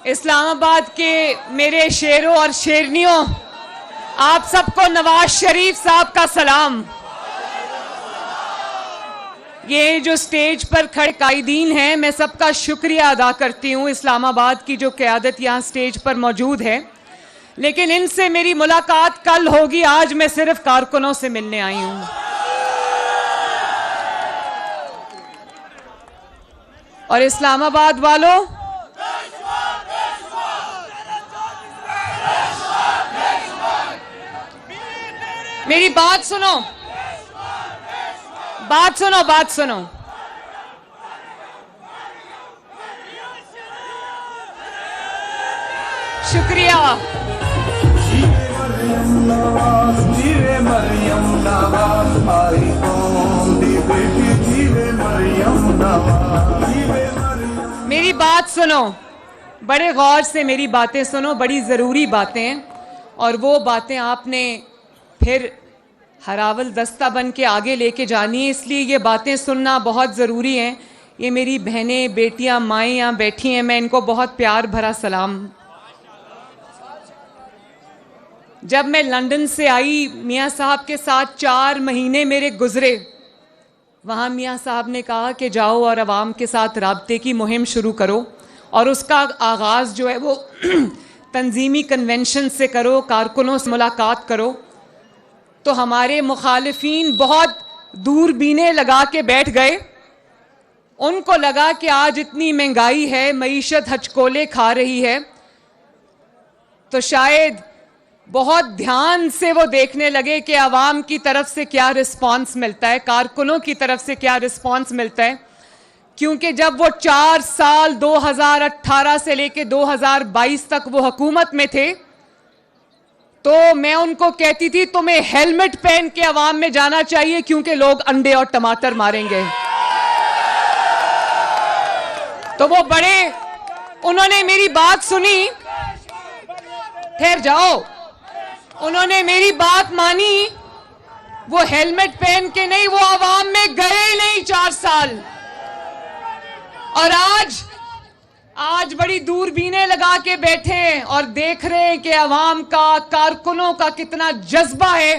اسلام آباد کے میرے شیروں اور شیرنیوں، آپ سب کو نواز شریف صاحب کا سلام۔ یہ جو سٹیج پر کھڑے قائدین ہیں، میں سب کا شکریہ ادا کرتی ہوں، اسلام آباد کی جو قیادت یہاں سٹیج پر موجود ہے، لیکن ان سے میری ملاقات کل ہوگی، آج میں صرف کارکنوں سے ملنے آئی ہوں۔ اور اسلام آباد والوں، میری بات سنو، بات سنو۔ شکریہ۔ میری بات سنو، بڑے غور سے میری باتیں سنو، بڑی ضروری باتیں ہیں، اور وہ باتیں آپ نے پھر ہراول دستہ بن کے آگے لے کے جانی ہے، اس لیے یہ باتیں سننا بہت ضروری ہیں۔ یہ میری بہنیں، بیٹیاں، مائیں یہاں بیٹھی ہیں، میں ان کو بہت پیار بھرا سلام۔ جب میں لندن سے آئی، میاں صاحب کے ساتھ 4 مہینے میرے گزرے۔ وہاں میاں صاحب نے کہا کہ جاؤ اور عوام کے ساتھ رابطے کی مہم شروع کرو، اور اس کا آغاز جو ہے وہ تنظیمی کنونشن سے کرو، کارکنوں سے ملاقات کرو۔ تو ہمارے مخالفین بہت دوربینیں لگا کے بیٹھ گئے، ان کو لگا کہ آج اتنی مہنگائی ہے، معیشت ہچکولے کھا رہی ہے، تو شاید بہت دھیان سے وہ دیکھنے لگے کہ عوام کی طرف سے کیا رسپانس ملتا ہے، کارکنوں کی طرف سے کیا رسپانس ملتا ہے، کیونکہ جب وہ 4 سال 2018 سے لے کے 2022 تک وہ حکومت میں تھے، تو میں ان کو کہتی تھی تمہیں ہیلمٹ پہن کے عوام میں جانا چاہیے، کیونکہ لوگ انڈے اور ٹماٹر ماریں گے۔ تو وہ بڑے، انہوں نے میری بات سنی، ٹھہر جاؤ، انہوں نے میری بات مانی، وہ ہیلمٹ پہن کے نہیں، وہ عوام میں گئے نہیں 4 سال، اور آج بڑی دوربینیں لگا کے بیٹھے ہیں اور دیکھ رہے ہیں کہ عوام کا، کارکنوں کا کتنا جذبہ ہے۔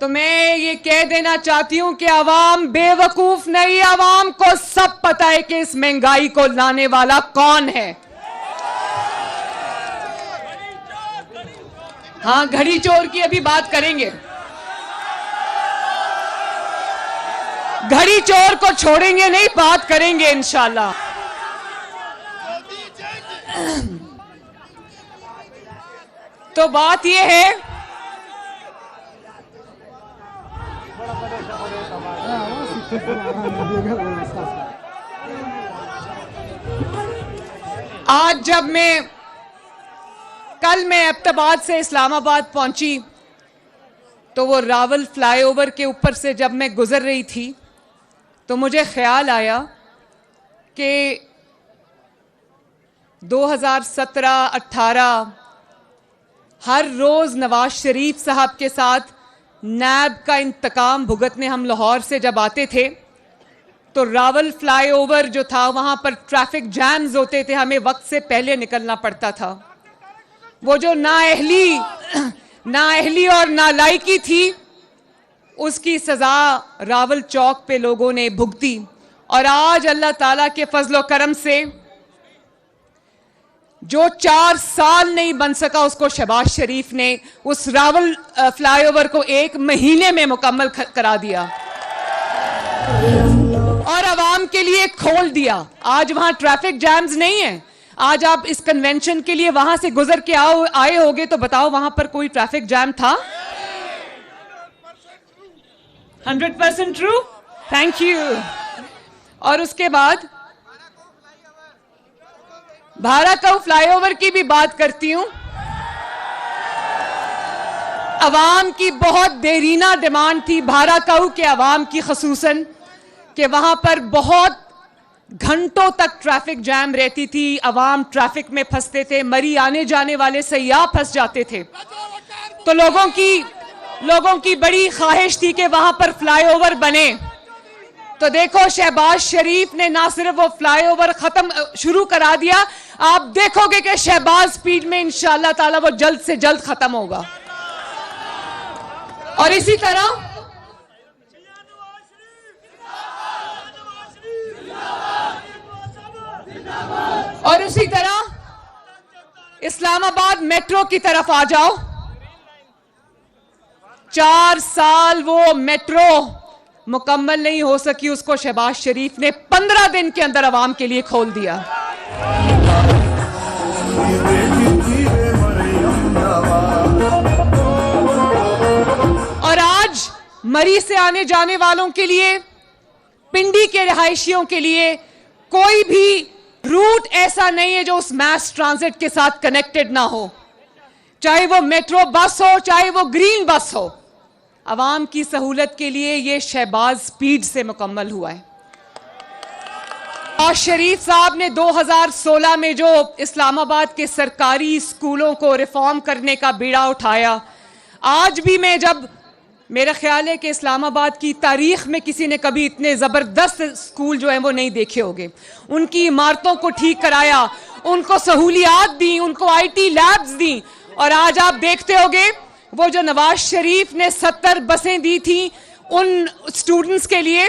تو میں یہ کہہ دینا چاہتی ہوں کہ عوام بے وقوف نہیں، عوام کو سب پتہ ہے کہ اس مہنگائی کو لانے والا کون ہے۔ ہاں، گھڑی چور کی ابھی بات کریں گے، گھڑی چور کو چھوڑیں گے نہیں، بات کریں گے انشاءاللہ۔ تو بات یہ ہے، آج جب کل میں ایبٹ سے اسلام آباد پہنچی، تو وہ راول فلائی اوور کے اوپر سے جب میں گزر رہی تھی، تو مجھے خیال آیا کہ 2017-18 ہر روز نواز شریف صاحب کے ساتھ نیب کا انتقام بھگتنے ہم لاہور سے جب آتے تھے، تو راول فلائی اوور جو تھا، وہاں پر ٹریفک جیمز ہوتے تھے، ہمیں وقت سے پہلے نکلنا پڑتا تھا۔ وہ جو نااہلی اور نالائکی تھی، اس کی سزا راول چوک پہ لوگوں نے بھگتی، اور آج اللہ تعالیٰ کے فضل و کرم سے جو 4 سال نہیں بن سکا، اس کو شہباز شریف نے اس راول فلائی اوور کو 1 مہینے میں مکمل کرا دیا اور عوام کے لیے کھول دیا۔ آج وہاں ٹریفک جیمز نہیں ہیں۔ آج آپ اس کنونشن کے لیے وہاں سے گزر کے آئے ہوگے، تو بتاؤ وہاں پر کوئی ٹریفک جیم تھا؟ 100% ٹرو؟ Thank you. اور اس کے بعد بھاراکاؤ فلائی اوور کی بھی بات کرتی ہوں۔ عوام کی بہت دیرینہ ڈیمانڈ تھی، بھاراکاؤ کے عوام کی خصوصاً، کہ وہاں پر بہت گھنٹوں تک ٹریفک جام رہتی تھی، عوام ٹریفک میں پھنستے تھے، مری آنے جانے والے سیاح پھنس جاتے تھے۔ تو لوگوں کی بڑی خواہش تھی کہ وہاں پر فلائی اوور بنے۔ تو دیکھو شہباز شریف نے نہ صرف وہ فلائی اوور شروع کرا دیا, آپ دیکھو گے کہ شہباز سپیڈ میں انشاءاللہ تعالی وہ جلد سے جلد ختم ہوگا. اور اسی طرح اسلام آباد میٹرو کی طرف آ جاؤ. 4 سال وہ میٹرو مکمل نہیں ہو سکی, اس کو شہباز شریف نے 15 دن کے اندر عوام کے لیے کھول دیا. اور آج مری سے آنے جانے والوں کے لیے, پنڈی کے رہائشیوں کے لیے کوئی بھی روٹ ایسا نہیں ہے جو اس میس ٹرانزٹ کے ساتھ کنیکٹڈ نہ ہو, چاہے وہ میٹرو بس ہو, چاہے وہ گرین بس ہو. عوام کی سہولت کے لیے یہ شہباز سپیڈ سے مکمل ہوا ہے. نواز شریف صاحب نے 2016 میں جو اسلام آباد کے سرکاری اسکولوں کو ریفارم کرنے کا بیڑا اٹھایا, آج بھی میرا خیال ہے کہ اسلام آباد کی تاریخ میں کسی نے کبھی اتنے زبردست اسکول جو ہیں وہ نہیں دیکھے ہوگے. ان کی عمارتوں کو ٹھیک کرایا, ان کو سہولیات دیں, ان کو آئی ٹی لیبز دیں. اور آج آپ دیکھتے ہوگے وہ جو نواز شریف نے 70 بسیں دی تھیں ان اسٹوڈنٹس کے لیے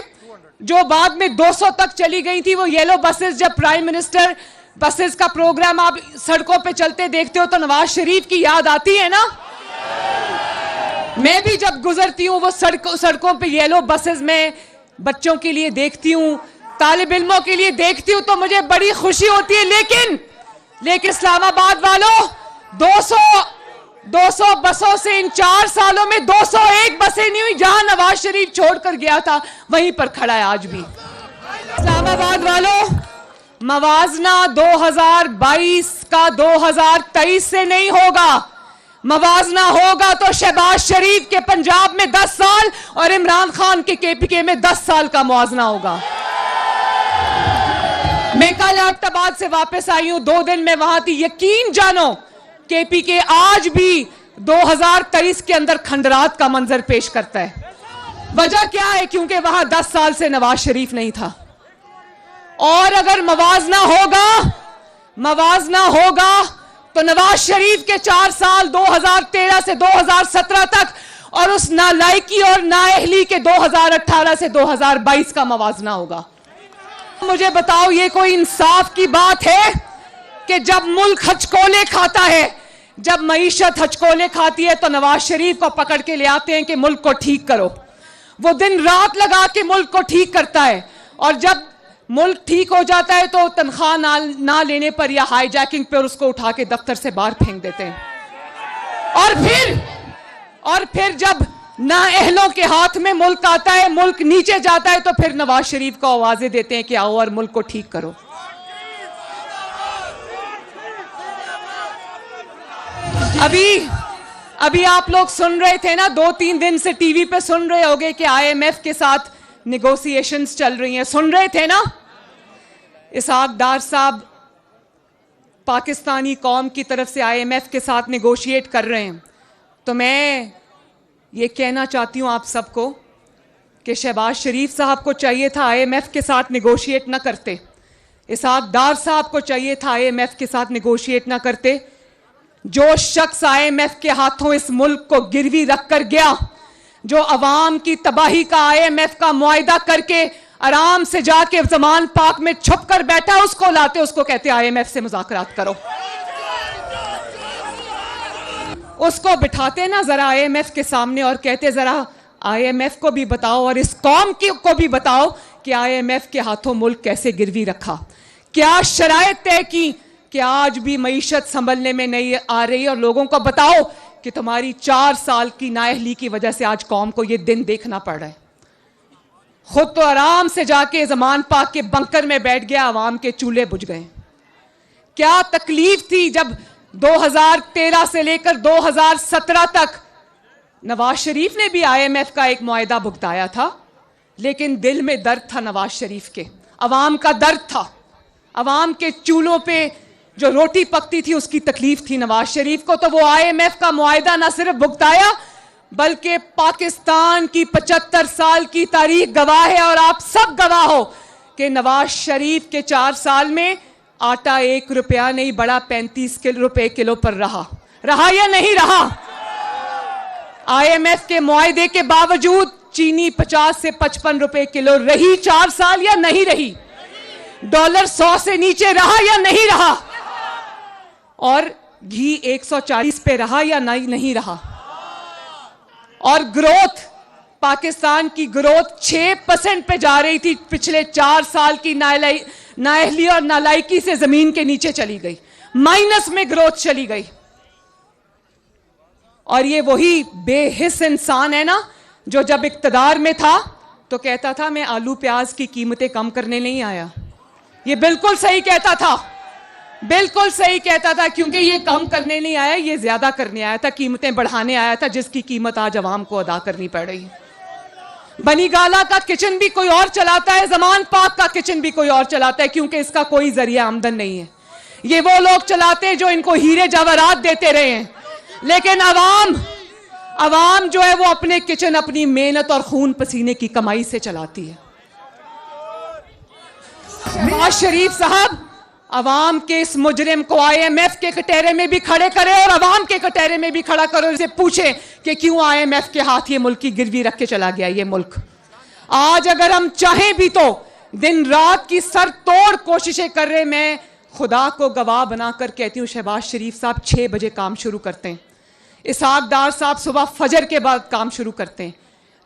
جو بعد میں 200 تک چلی گئی تھی, وہ یلو بسز, جب پرائم منسٹر بسز کا پروگرام آپ سڑکوں پہ چلتے دیکھتے ہو تو نواز شریف کی یاد آتی ہے نا. میں بھی جب گزرتی ہوں وہ سڑکوں پہ یلو بسز میں بچوں کے لیے دیکھتی ہوں, طالب علموں کے لیے دیکھتی ہوں, تو مجھے بڑی خوشی ہوتی ہے. لیکن اسلام آباد والوں, 200 بسوں سے ان 4 سالوں میں 201 بسیں نہیں ہوئی. جہاں نواز شریف چھوڑ کر گیا تھا وہیں پر کھڑا ہے آج بھی. اسلام آباد والوں, موازنہ 2022 کا 2023 سے نہیں ہوگا. موازنہ ہوگا تو شہباز شریف کے پنجاب میں 10 سال اور عمران خان کے KPK میں 10 سال کا موازنہ ہوگا. میں کل آباد سے واپس آئی ہوں, 2 دن میں وہاں تھی. یقین جانو KPK آج بھی 2023 کے اندر کھنڈرات کا منظر پیش کرتا ہے. وجہ کیا ہے؟ کیونکہ وہاں 10 سال سے نواز شریف نہیں تھا. اور اگر موازنہ ہوگا تو نواز شریف کے 4 سال 2013 سے 2017 تک اور اس نالائکی اور نااہلی کے 2018 سے 2022 کا موازنہ ہوگا. مجھے بتاؤ, یہ کوئی انصاف کی بات ہے کہ جب ملک ہچکولے کھاتا ہے, جب معیشت ہچکولے کھاتی ہے تو نواز شریف کو پکڑ کے لے آتے ہیں کہ ملک کو ٹھیک کرو. وہ دن رات لگا کے ملک کو ٹھیک کرتا ہے, اور جب ملک ٹھیک ہو جاتا ہے تو تنخواہ نہ لینے پر یا ہائی جیکنگ پر اس کو اٹھا کے دفتر سے باہر پھینک دیتے ہیں. اور پھر جب نااہلوں کے ہاتھ میں ملک آتا ہے, ملک نیچے جاتا ہے, تو پھر نواز شریف کو آوازیں دیتے ہیں کہ آؤ اور ملک کو ٹھیک کرو. ابھی آپ لوگ سن رہے تھے نا, 2-3 دن سے ٹی وی پہ سن رہے ہوگے کہ IMF کے ساتھ نیگوسیشنز چل رہی ہیں. سن رہے تھے نا, اسحاق ڈار صاحب پاکستانی قوم کی طرف سے IMF کے ساتھ نیگوشیٹ کر رہے ہیں. تو میں یہ کہنا چاہتی ہوں آپ سب کو کہ شہباز شریف صاحب کو چاہیے تھا IMF کے ساتھ نیگوشیٹ نہ کرتے, اسحاق ڈار صاحب کو چاہیے تھا IMF کے ساتھ نیگوشیٹ نہ کرتے. جو شخص IMF کے ہاتھوں اس ملک کو گروی رکھ کر گیا, جو عوام کی تباہی کا IMF کا معاہدہ کر کے آرام سے جا کے زمان پاک میں چھپ کر بیٹھا, اس کو لاتے, اس کو کہتے IMF سے مذاکرات کرو. اس کو بٹھاتے نا ذرا IMF کے سامنے اور کہتے ذرا IMF کو بھی بتاؤ اور اس قوم کو بھی بتاؤ کہ IMF کے ہاتھوں ملک کیسے گروی رکھا, کیا شرائط طے کی کہ آج بھی معیشت سنبھلنے میں نہیں آ رہی, اور لوگوں کو بتاؤ کہ تمہاری 4 سال کی نااہلی کی وجہ سے آج قوم کو یہ دن دیکھنا پڑ رہا ہے. خود تو آرام سے جا کے زمان پاک کے بنکر میں بیٹھ گیا, عوام کے چولہے بجھ گئے. کیا تکلیف تھی جب 2013 سے لے کر 2017 تک نواز شریف نے بھی IMF کا ایک معاہدہ بھگتایا تھا, لیکن دل میں درد تھا نواز شریف کے, عوام کا درد تھا. عوام کے چولہوں پہ جو روٹی پکتی تھی اس کی تکلیف تھی نواز شریف کو. تو وہ IMF کا معاہدہ نہ صرف بھگتایا بلکہ پاکستان کی 75 سال کی تاریخ گواہ ہے اور آپ سب گواہ ہو کہ نواز شریف کے 4 سال میں آٹا 1 روپیہ نہیں بڑا 35 روپے کلو پر رہا یا نہیں رہا؟ آئی ایم ایف کے معاہدے کے باوجود چینی 50 سے 55 روپے کلو رہی 4 سال یا نہیں رہی؟ ڈالر 100 سے نیچے رہا یا نہیں رہا؟ اور گھی 140 پہ رہا یا نہیں رہا؟ اور گروتھ، پاکستان کی گروتھ 6% پہ جا رہی تھی، پچھلے 4 سال کی نااہلی اور نالائکی سے زمین کے نیچے چلی گئی، مائنس میں گروتھ چلی گئی۔ اور یہ وہی بے حس انسان ہے نا جو جب اقتدار میں تھا تو کہتا تھا میں آلو پیاز کی قیمتیں کم کرنے نہیں آیا۔ یہ بالکل صحیح کہتا تھا، بالکل صحیح کہتا تھا، کیونکہ یہ کم کرنے نہیں آیا، یہ زیادہ کرنے آیا تھا، قیمتیں بڑھانے آیا تھا، جس کی قیمت آج عوام کو ادا کرنی پڑ رہی ہے۔ بنی گالا کا کچن بھی کوئی اور چلاتا ہے، زمان پاک کا کچن بھی کوئی اور چلاتا ہے، کیونکہ اس کا کوئی ذریعہ آمدن نہیں ہے۔ یہ وہ لوگ چلاتے ہیں جو ان کو ہیرے جواہرات دیتے رہے ہیں، لیکن عوام جو ہے وہ اپنے کچن اپنی محنت اور خون پسینے کی کمائی سے چلاتی ہے۔ شہباز شریف صاحب عوام کے اس مجرم کو آئی ایم ایف کے کٹہرے میں بھی کھڑے کرے اور عوام کے کٹہرے میں بھی کھڑا کرو، اسے پوچھے کہ کیوں آئی ایم ایف کے ہاتھ یہ ملک کی گروی رکھ کے چلا گیا یہ ملک۔ آج اگر ہم چاہیں بھی تو دن رات کی سر توڑ کوششیں کر رہے، میں خدا کو گواہ بنا کر کہتی ہوں شہباز شریف صاحب 6 بجے کام شروع کرتے ہیں، اسحاق ڈار صاحب صبح فجر کے بعد کام شروع کرتے ہیں،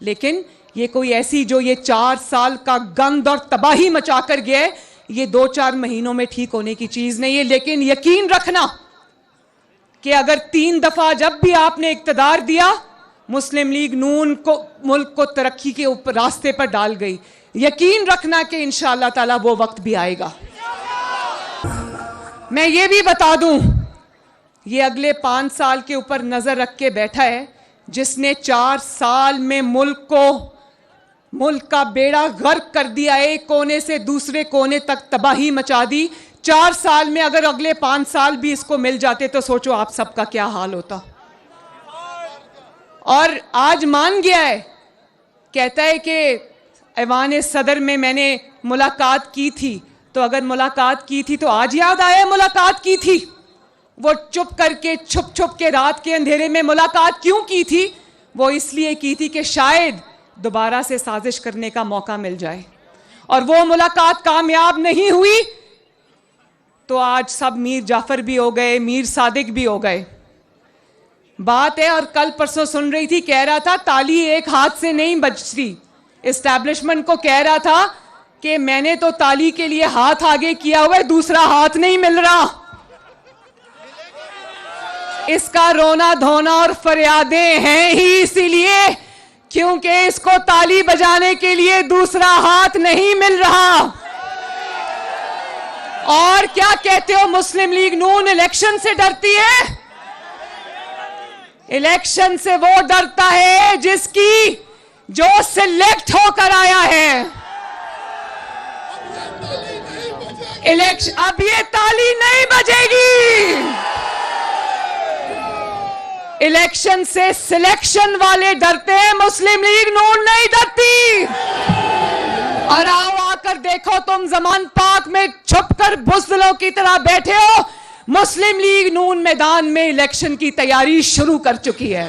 لیکن یہ کوئی ایسی جو یہ 4 سال کا گند اور تباہی مچا کر گیا ہے، یہ 2-4 مہینوں میں ٹھیک ہونے کی چیز نہیں ہے۔ لیکن یقین رکھنا کہ اگر 3 دفعہ جب بھی آپ نے اقتدار دیا، مسلم لیگ نون کو ملک کو ترقی کے اوپر راستے پر ڈال گئی، یقین رکھنا کہ انشاءاللہ تعالی وہ وقت بھی آئے گا۔ میں یہ بھی بتا دوں، یہ اگلے 5 سال کے اوپر نظر رکھ کے بیٹھا ہے، جس نے 4 سال میں ملک کا بیڑا غرق کر دیا، ایک کونے سے دوسرے کونے تک تباہی مچا دی۔ 4 سال میں اگر اگلے 5 سال بھی اس کو مل جاتے تو سوچو آپ سب کا کیا حال ہوتا۔ اور آج مان گیا ہے، کہتا ہے کہ ایوان صدر میں نے ملاقات کی تھی، تو اگر ملاقات کی تھی تو آج یاد آیا ملاقات کی تھی؟ وہ چپ کر کے چھپ کے رات کے اندھیرے میں ملاقات کیوں کی تھی؟ وہ اس لیے کی تھی کہ شاید دوبارہ سے سازش کرنے کا موقع مل جائے، اور وہ ملاقات کامیاب نہیں ہوئی تو آج سب میر جعفر بھی ہو گئے، میر صادق بھی ہو گئے۔ بات ہے، اور کل پرسوں سن رہی تھی، کہہ رہا تھا تالی ایک ہاتھ سے نہیں بجتی، اسٹیبلشمنٹ کو کہہ رہا تھا کہ میں نے تو تالی کے لیے ہاتھ آگے کیا ہوا ہے، دوسرا ہاتھ نہیں مل رہا۔ اس کا رونا دھونا اور فریادیں ہیں ہی اسی لیے کیونکہ اس کو تالی بجانے کے لیے دوسرا ہاتھ نہیں مل رہا۔ اور کیا کہتے ہو، مسلم لیگ نون الیکشن سے ڈرتی ہے؟ الیکشن سے وہ ڈرتا ہے جو سلیکٹ ہو کر آیا ہے۔ اب یہ تالی نہیں بجے گی، الیکشن سے سلیکشن والے ڈرتے ہیں، مسلم لیگ نون نہیں ڈرتی۔ اور آ کر دیکھو، تم زمان پاک میں چھپ کر بزدلوں کی طرح بیٹھے ہو، مسلم لیگ نون میدان میں الیکشن کی تیاری شروع کر چکی ہے،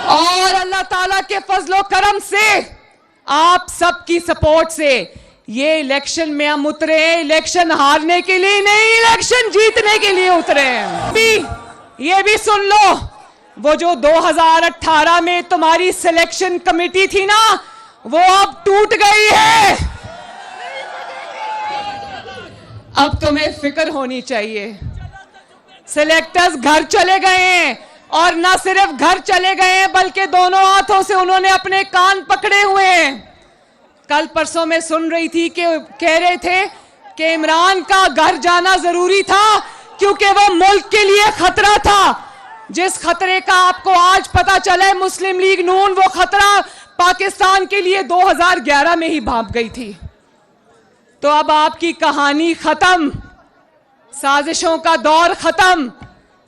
اور اللہ تعالیٰ کے فضل و کرم سے، آپ سب کی سپورٹ سے یہ الیکشن میں ہم اترے ہیں، الیکشن ہارنے کے لیے نہیں، الیکشن جیتنے کے لیے اترے ہیں۔ یہ بھی سن لو، وہ جو 2018 میں تمہاری سلیکشن کمیٹی تھی نا، وہ اب ٹوٹ گئی ہے۔ اب تمہیں فکر ہونی چاہیے، سلیکٹرز گھر چلے گئے ہیں، اور نہ صرف گھر چلے گئے ہیں بلکہ دونوں ہاتھوں سے انہوں نے اپنے کان پکڑے ہوئے ہیں۔ کل پرسوں میں سن رہی تھی کہ کہہ رہے تھے کہ عمران کا گھر جانا ضروری تھا کیونکہ وہ ملک کے لیے خطرہ تھا۔ جس خطرے کا آپ کو آج پتا چلا ہے، مسلم لیگ نون وہ خطرہ پاکستان کے لیے 2011 میں ہی بھانپ گئی تھی۔ تو اب آپ کی کہانی ختم، سازشوں کا دور ختم،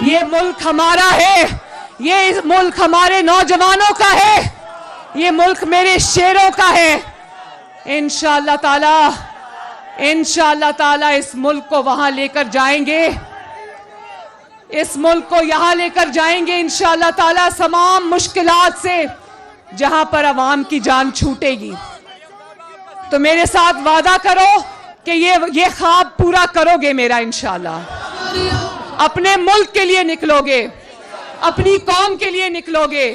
یہ ملک ہمارا ہے, یہ ملک ہمارے نوجوانوں کا ہے, یہ ملک میرے شیروں کا ہے. انشاءاللہ تعالی اس ملک کو وہاں لے کر جائیں گے, اس ملک کو یہاں لے کر جائیں گے انشاءاللہ تعالی تمام مشکلات سے, جہاں پر عوام کی جان چھوٹے گی. تو میرے ساتھ وعدہ کرو کہ یہ خواب پورا کرو گے میرا انشاءاللہ. اپنے ملک کے لیے نکلو گے, اپنی قوم کے لیے نکلو گے,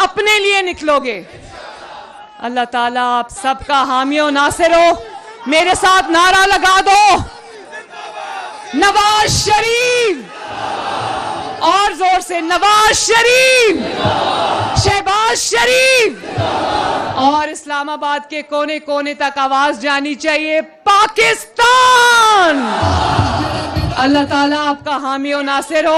اپنے لیے نکلو گے. اللہ تعالیٰ آپ سب کا حامی و ناصر ہو. میرے ساتھ نعرہ لگا دو, نواز شریف, اور زور سے نواز شریف, شہباز شریف. اور اسلام آباد کے کونے کونے تک آواز جانی چاہیے, پاکستان. اللہ تعالیٰ آپ کا حامی و ناصر ہو.